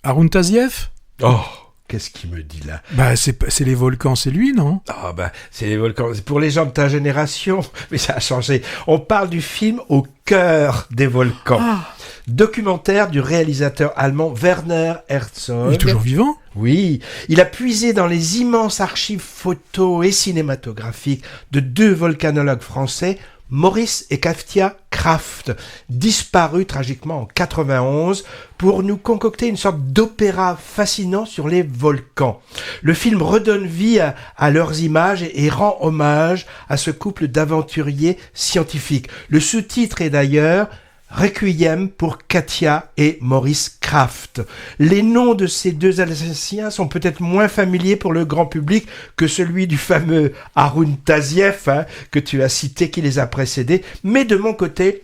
Arun Taziev ? Oh, qu'est-ce qu'il me dit là ? Bah, c'est les volcans, c'est lui, non ? Ah bah, c'est les volcans. C'est pour les gens de ta génération, mais ça a changé. On parle du film Au cœur des volcans. Documentaire du réalisateur allemand Werner Herzog. Il est toujours vivant ? Oui, il a puisé dans les immenses archives photos et cinématographiques de deux volcanologues français, Maurice et Katia Kraft, disparus tragiquement en 91, pour nous concocter une sorte d'opéra fascinant sur les volcans. Le film redonne vie à leurs images et rend hommage à ce couple d'aventuriers scientifiques. Le sous-titre est d'ailleurs Requiem pour Katia et Maurice Kraft. Les noms de ces deux Alsaciens sont peut-être moins familiers pour le grand public que celui du fameux Arun Taziev, que tu as cité, qui les a précédés. Mais de mon côté,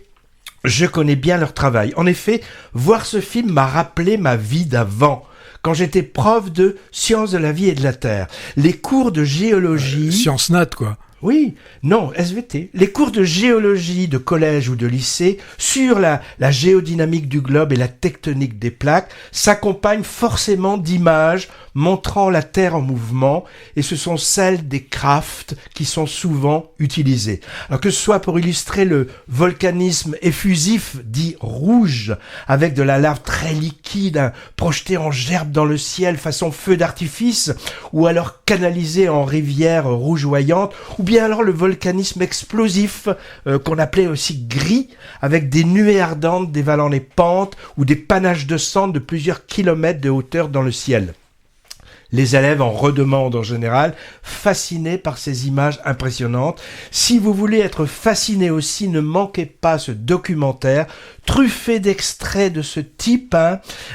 je connais bien leur travail. En effet, voir ce film m'a rappelé ma vie d'avant, quand j'étais prof de sciences de la vie et de la terre. Les cours de géologie... Sciences nat, quoi. Oui, non, SVT. Les cours de géologie de collège ou de lycée sur la géodynamique du globe et la tectonique des plaques s'accompagnent forcément d'images montrant la Terre en mouvement, et ce sont celles des Kraft qui sont souvent utilisées. Alors que ce soit pour illustrer le volcanisme effusif dit rouge, avec de la lave très liquide projetée en gerbe dans le ciel façon feu d'artifice, ou alors canalisée en rivière rougeoyante, ou bien alors le volcanisme explosif qu'on appelait aussi gris, avec des nuées ardentes dévalant les pentes ou des panaches de cendres de plusieurs kilomètres de hauteur dans le ciel. Les élèves en redemandent en général, fascinés par ces images impressionnantes. Si vous voulez être fasciné aussi, ne manquez pas ce documentaire truffé d'extraits de ce type,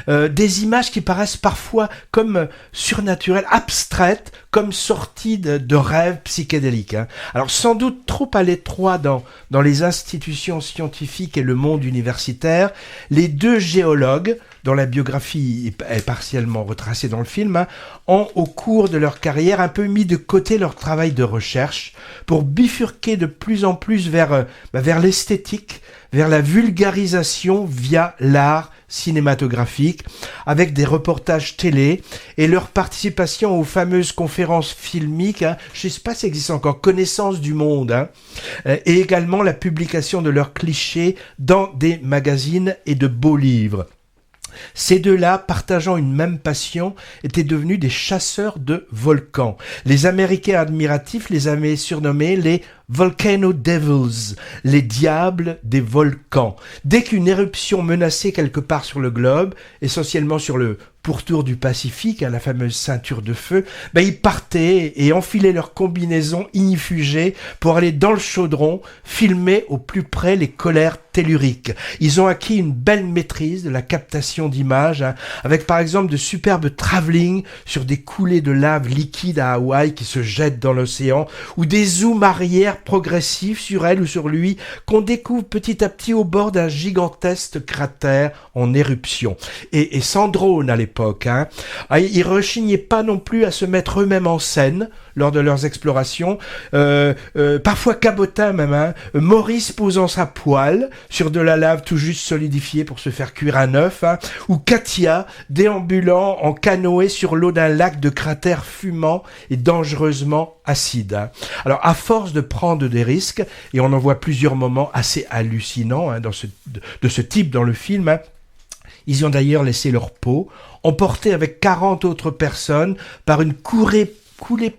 des images qui paraissent parfois comme surnaturelles, abstraites, comme sorties de rêves psychédéliques. Alors sans doute trop à l'étroit dans les institutions scientifiques et le monde universitaire, les deux géologues, dont la biographie est partiellement retracée dans le film, ont, au cours de leur carrière, un peu mis de côté leur travail de recherche pour bifurquer de plus en plus vers l'esthétique, vers la vulgarisation via l'art cinématographique, avec des reportages télé et leur participation aux fameuses conférences filmiques, je ne sais pas si ça existe encore, Connaissance du monde, et également la publication de leurs clichés dans des magazines et de beaux livres. Ces deux-là, partageant une même passion, étaient devenus des chasseurs de volcans. Les Américains admiratifs les avaient surnommés les Volcano Devils, les diables des volcans. Dès qu'une éruption menaçait quelque part sur le globe, essentiellement sur le pourtour du Pacifique, la fameuse ceinture de feu, ils partaient et enfilaient leurs combinaisons ignifugées pour aller dans le chaudron, filmer au plus près les colères telluriques. Ils ont acquis une belle maîtrise de la captation d'images, avec par exemple de superbes travelling sur des coulées de lave liquide à Hawaï qui se jettent dans l'océan, ou des zooms arrière progressifs sur elle ou sur lui qu'on découvre petit à petit au bord d'un gigantesque cratère en éruption. Et sans drone à l'époque. Ils rechignaient pas non plus à se mettre eux-mêmes en scène lors de leurs explorations, parfois cabotins même, Maurice posant sa poêle sur de la lave tout juste solidifiée pour se faire cuire un œuf, ou Katia déambulant en canoë sur l'eau d'un lac de cratères fumants et dangereusement acides. Alors à force de prendre des risques, et on en voit plusieurs moments assez hallucinants de ce type dans le film, ils ont d'ailleurs laissé leur peau, emportés avec 40 autres personnes par une coulée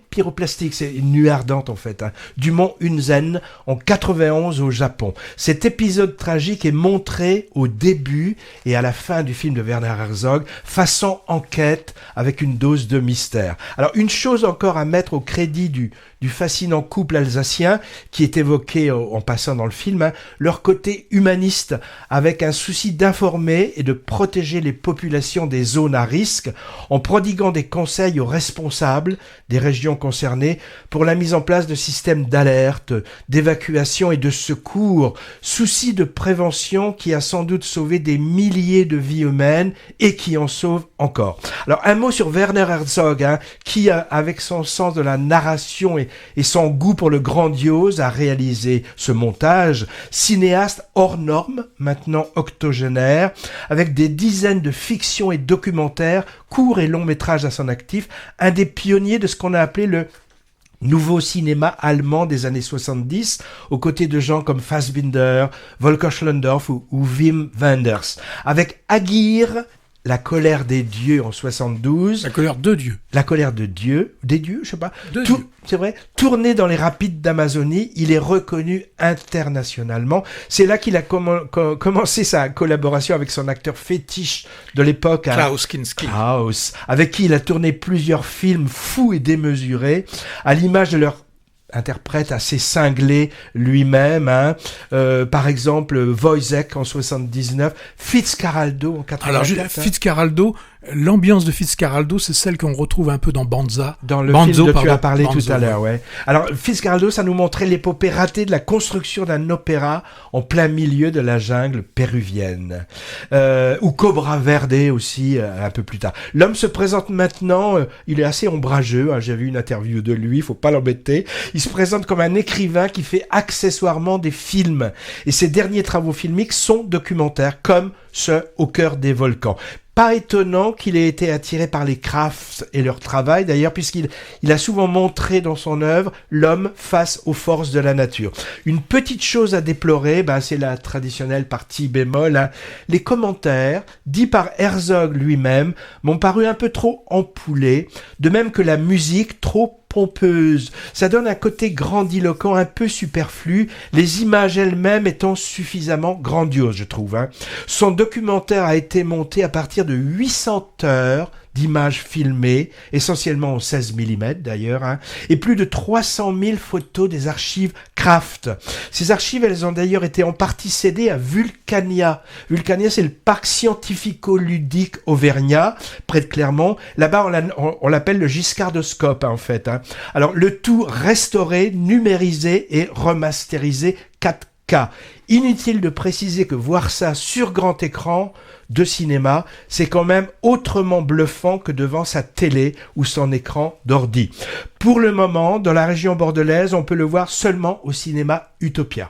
pyroplastique, c'est une nuée ardente en fait, du mont Unzen en 91 au Japon. Cet épisode tragique est montré au début et à la fin du film de Werner Herzog, façon enquête avec une dose de mystère. Alors une chose encore à mettre au crédit du fascinant couple alsacien qui est évoqué en passant dans le film, leur côté humaniste avec un souci d'informer et de protéger les populations des zones à risque en prodiguant des conseils aux responsables des régions concernées pour la mise en place de systèmes d'alerte, d'évacuation et de secours, souci de prévention qui a sans doute sauvé des milliers de vies humaines et qui en sauve encore. Alors, un mot sur Werner Herzog, qui, avec son sens de la narration et son goût pour le grandiose, a réalisé ce montage. Cinéaste hors norme, maintenant octogénaire, avec des dizaines de fictions et documentaires, courts et longs métrages à son actif, un des pionniers de ce qu'on a appelé le nouveau cinéma allemand des années 70, aux côtés de gens comme Fassbinder, Volker Schlöndorff ou Wim Wenders. Avec Aguirre, La colère des dieux en 72. La colère de Dieu. La colère de Dieu, des dieux, je sais pas. De Dieu. C'est vrai. Tourné dans les rapides d'Amazonie, il est reconnu internationalement. C'est là qu'il a commencé sa collaboration avec son acteur fétiche de l'époque, Klaus Kinski. Klaus, avec qui il a tourné plusieurs films fous et démesurés, à l'image de leur interprète assez cinglé lui-même, par exemple Wojciech en 79, Fitzcarraldo en 84. Alors, Fitzcarraldo, l'ambiance de Fitzcarraldo, c'est celle qu'on retrouve un peu dans Banza. Dans le film dont tu as parlé tout à l'heure, ouais. Alors, Fitzcarraldo, ça nous montrait l'épopée ratée de la construction d'un opéra en plein milieu de la jungle péruvienne. Ou Cobra Verde aussi, un peu plus tard. L'homme se présente maintenant, il est assez ombrageux, j'ai vu une interview de lui, faut pas l'embêter. Il se présente comme un écrivain qui fait accessoirement des films. Et ses derniers travaux filmiques sont documentaires, comme ce Au cœur des volcans. Pas étonnant qu'il ait été attiré par les crafts et leur travail, d'ailleurs, puisqu'il a souvent montré dans son œuvre l'homme face aux forces de la nature. Une petite chose à déplorer, c'est la traditionnelle partie bémol. Les commentaires, dits par Herzog lui-même, m'ont paru un peu trop empoulés, de même que la musique trop pompeuse. Ça donne un côté grandiloquent, un peu superflu, les images elles-mêmes étant suffisamment grandioses, je trouve. Son documentaire a été monté à partir de 800 heures d'images filmées, essentiellement en 16 mm d'ailleurs, et plus de 300 000 photos des archives Kraft. Ces archives, elles ont d'ailleurs été en partie cédées à Vulcania. Vulcania, c'est le parc scientifico-ludique auvergnat, près de Clermont. Là-bas, on l'appelle le Giscardoscope, en fait. Alors, le tout restauré, numérisé et remasterisé 4K. Inutile de préciser que voir ça sur grand écran de cinéma, c'est quand même autrement bluffant que devant sa télé ou son écran d'ordi. Pour le moment, dans la région bordelaise, on peut le voir seulement au cinéma Utopia.